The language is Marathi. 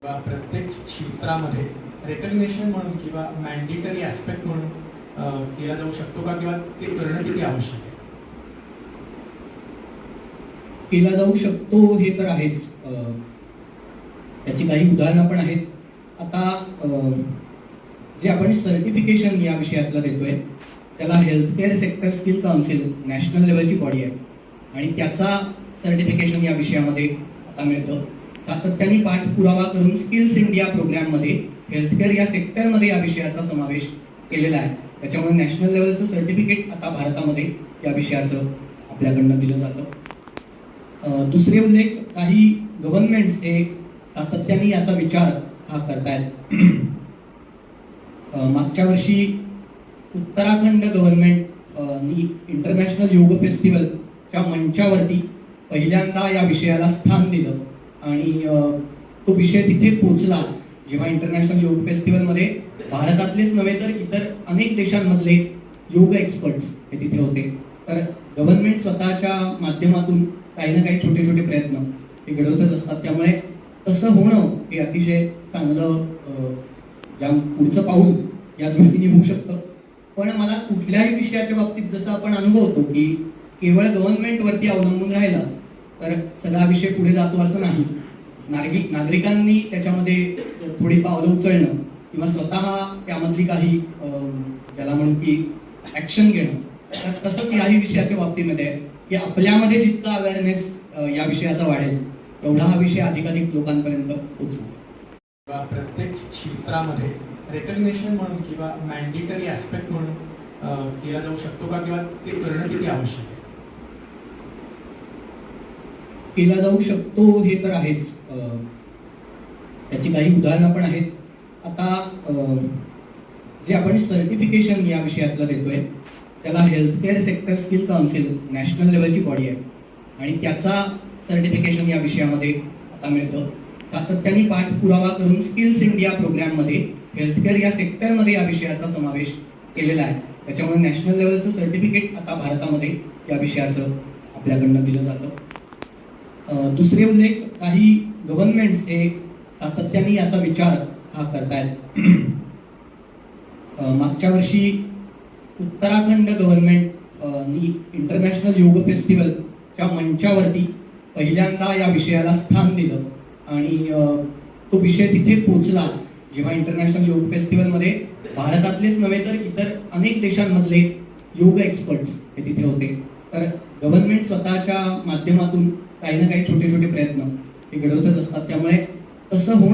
प्रत्येक क्षेत्रामध्ये रेकग्निशन म्हणून किंवा मॅन्डेटरी ॲस्पेक्ट म्हणून केला जाऊ शकतो का, किंवा ते करणं किती आवश्यक आहे? केला जाऊ शकतो हे तर आहेच. त्याची काही उदाहरणं पण आहेत. आता जे आपण सर्टिफिकेशन या विषयातलं देतोय त्याला healthcare sector skill council national लेवलची बॉडी आहे आणि त्याचा सर्टिफिकेशन या विषयामध्ये आता मिळतं. सातत्याने पाठपुरावा करून स्किल्स इंडिया प्रोग्राममध्ये हेल्थकेअर या सेक्टरमध्ये या विषयाचा समावेश केलेला आहे. त्याच्यामुळे नॅशनल लेवलचं सर्टिफिकेट आता भारतामध्ये या विषयाचं आपल्याकडनं दिलं जातं. दुसरे उल्लेख, काही गव्हर्नमेंट्स हे सातत्याने याचा विचार हा करतायत. मागच्या वर्षी उत्तराखंड गव्हर्नमेंटनी इंटरनॅशनल योग फेस्टिवलच्या मंचावरती पहिल्यांदा या विषयाला स्थान दिलं आणि तो विषय तिथे पोचला जेव्हा इंटरनॅशनल योग फेस्टिवलमध्ये भारतातलेच नव्हे तर इतर अनेक देशांमधले योग एक्सपर्ट्स हे तिथे होते. तर गव्हर्नमेंट स्वतःच्या माध्यमातून काही ना काही छोटे छोटे प्रयत्न हे घडवतच असतात. त्यामुळे तसं होणं हे अतिशय चांगलं ज्या पुढचं पाऊल या दृष्टीने होऊ शकतं. पण मला कुठल्याही विषयाच्या बाबतीत जसं आपण अनुभवतो की केवळ गव्हर्नमेंटवरती अवलंबून राहिलं तर सगळा विषय पुढे जातो असं नाही. नागरिकांनी त्याच्यामध्ये थोडी पावलं उचलणं किंवा स्वतः त्यामधली काही ज्याला म्हणू की ॲक्शन घेणं, तर तसंच याही विषयाच्या बाबतीमध्ये की आपल्यामध्ये जितका अवेअरनेस या विषयाचा वाढेल तेवढा हा विषय अधिकाधिक लोकांपर्यंत पोहोचणार. प्रत्येक क्षेत्रामध्ये रेकग्निशन म्हणून किंवा मॅन्डेटरी ॲस्पेक्ट म्हणून केला जाऊ शकतो का, किंवा ते करणं किती आवश्यक आहे? केला जाऊ शकतो हे तर आहेच. त्याची काही उदाहरणं पण आहेत. आता जे आपण सर्टिफिकेशन या विषयातलं देतोय त्याला healthcare sector skill council national लेवलची बॉडी आहे आणि त्याचा सर्टिफिकेशन या विषयामध्ये आता मिळतं. सातत्याने पाठपुरावा करून स्किल्स इंडिया प्रोग्राममध्ये हेल्थकेअर या सेक्टरमध्ये या विषयाचा समावेश केलेला आहे. त्याच्यामुळे नॅशनल लेवलचं सर्टिफिकेट आता भारतामध्ये या विषयाचं आपल्याकडनं दिलं जातं. दुसरे उल्लेख, काही गव्हर्नमेंट्स हे सातत्याने याचा विचार हा करतायत. मागच्या वर्षी उत्तराखंड गव्हर्नमेंटनी इंटरनॅशनल योग फेस्टिवलच्या मंचावरती पहिल्यांदा या विषयाला स्थान दिलं आणि तो विषय तिथे पोचला जेव्हा इंटरनॅशनल योग फेस्टिवलमध्ये भारतातलेच नव्हे तर इतर अनेक देशांमधले योग एक्सपर्ट्स हे तिथे होते. तर गव्हर्नमेंट स्वतःच्या माध्यमातून काही ना काही छोटे छोटे प्रयत्न हे घडवतच असतात. त्यामुळे तसं होणं